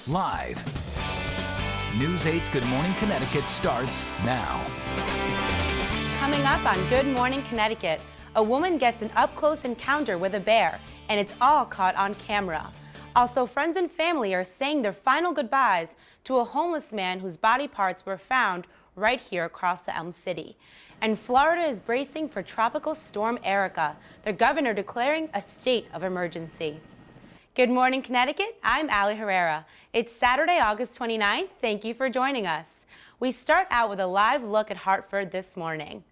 live. News 8's Good Morning Connecticut starts now. Coming up on Good Morning Connecticut, a woman gets an up-close encounter with a bear, and it's all caught on camera. Also, friends and family are saying their final goodbyes to a homeless man whose body parts were found right here across the Elm City. And Florida is bracing for Tropical Storm Erika, their governor declaring a state of emergency. Good morning, Connecticut. I'm Ali Herrera. It's Saturday, August 29th. Thank you for joining us. We start out with a live look at Hartford this morning.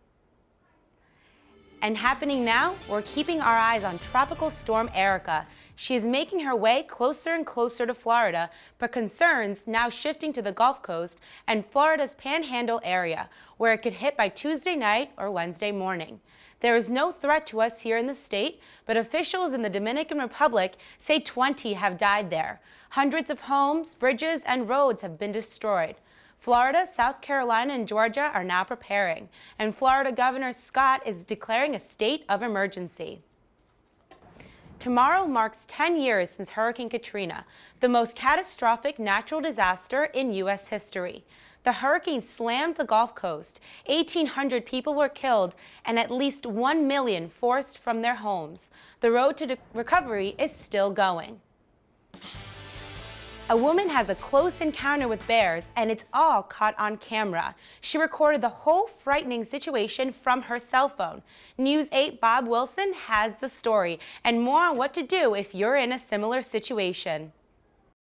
And happening now, we're keeping our eyes on Tropical Storm Erika. She is making her way closer and closer to Florida, but concerns now shifting to the Gulf Coast and Florida's Panhandle area, where it could hit by Tuesday night or Wednesday morning. There is no threat to us here in the state, but officials in the Dominican Republic say 20 have died there. Hundreds of homes, bridges, and roads have been destroyed. Florida, South Carolina, and Georgia are now preparing, and Florida Governor Scott is declaring a state of emergency. Tomorrow marks 10 years since Hurricane Katrina, the most catastrophic natural disaster in U.S. history. The hurricane slammed the Gulf Coast, 1,800 people were killed, and at least 1 million forced from their homes. The road to recovery is still going. A woman has a close encounter with bears, and it's all caught on camera. She recorded the whole frightening situation from her cell phone. News 8 Bob Wilson has the story and more on what to do if you're in a similar situation.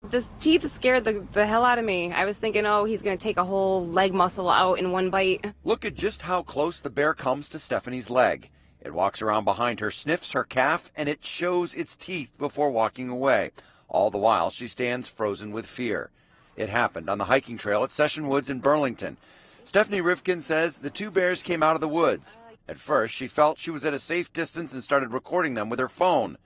The teeth scared the hell out of me. I was thinking, oh, he's going to take a whole leg muscle out in one bite. Look at just how close the bear comes to Stephanie's leg. It walks around behind her, sniffs her calf, and it shows its teeth before walking away. All the while, she stands frozen with fear. It happened on the hiking trail at Session Woods in Burlington. Stephanie Rifkin says the two bears came out of the woods. At first, she felt she was at a safe distance and started recording them with her phone.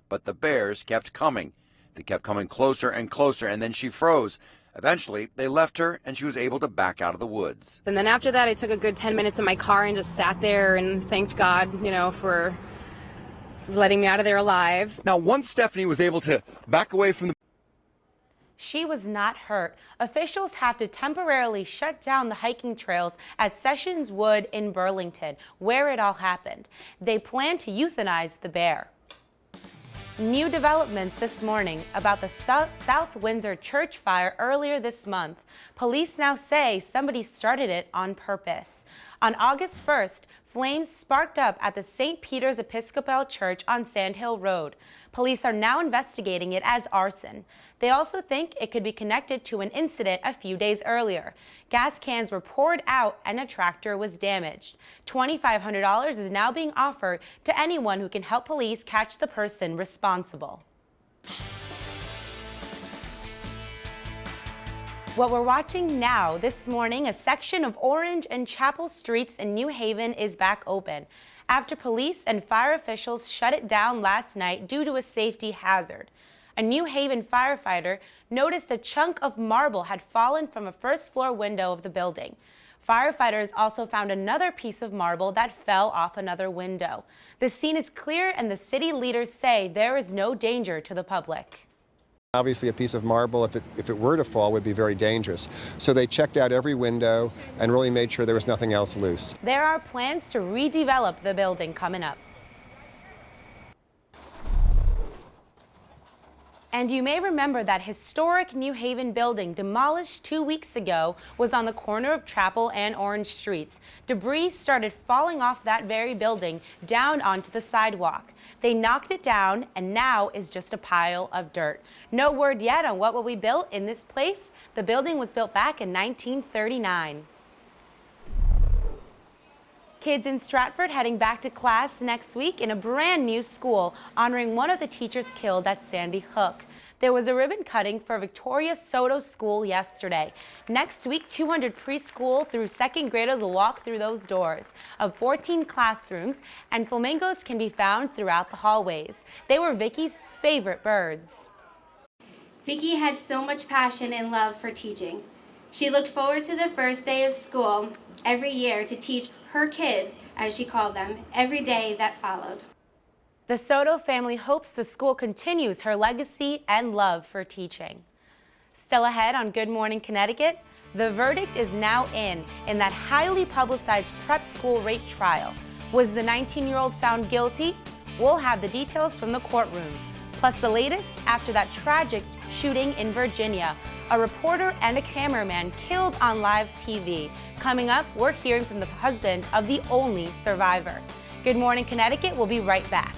But the bears kept coming. They kept coming closer and closer, and then she froze. Eventually, they left her, and she was able to back out of the woods. And then after that, I took a good 10 minutes in my car and just sat there and thanked God, for letting me out of there alive. Now, once Stephanie was able to back away from the... She was not hurt. Officials have to temporarily shut down the hiking trails at Sessions Wood in Burlington, where it all happened. They plan to euthanize the bear. New developments this morning about the South Windsor church fire earlier this month. Police now say somebody started it on purpose. On August 1st, flames sparked up at the St. Peter's Episcopal Church on Sand Hill Road. Police are now investigating it as arson. They also think it could be connected to an incident a few days earlier. Gas cans were poured out and a tractor was damaged. $2,500 is now being offered to anyone who can help police catch the person responsible. What we're watching now this morning, a section of Orange and Chapel Streets in New Haven is back open after police and fire officials shut it down last night due to a safety hazard. A New Haven firefighter noticed a chunk of marble had fallen from a first-floor window of the building. Firefighters also found another piece of marble that fell off another window. The scene is clear, and the city leaders say there is no danger to the public. Obviously, a piece of marble, if it were to fall, would be very dangerous. So they checked out every window and really made sure there was nothing else loose. There are plans to redevelop the building coming up. And you may remember that historic New Haven building demolished 2 weeks ago was on the corner of Chapel and Orange Streets. Debris started falling off that very building down onto the sidewalk. They knocked it down and now is just a pile of dirt. No word yet on what will be built in this place. The building was built back in 1939. Kids in Stratford heading back to class next week in a brand new school, honoring one of the teachers killed at Sandy Hook. There was a ribbon cutting for Victoria Soto School yesterday. Next week, 200 preschool through second graders will walk through those doors of 14 classrooms, and flamingos can be found throughout the hallways. They were Vicky's favorite birds. Vicky had so much passion and love for teaching. She looked forward to the first day of school every year to teach her kids, as she called them, every day that followed. The Soto family hopes the school continues her legacy and love for teaching. Still ahead on Good Morning Connecticut, the verdict is now in that highly publicized prep school rape trial. Was the 19-year-old found guilty? We'll have the details from the courtroom. Plus the latest after that tragic shooting in Virginia. A reporter and a cameraman killed on live TV. Coming up, we're hearing from the husband of the only survivor. Good Morning Connecticut will be right back.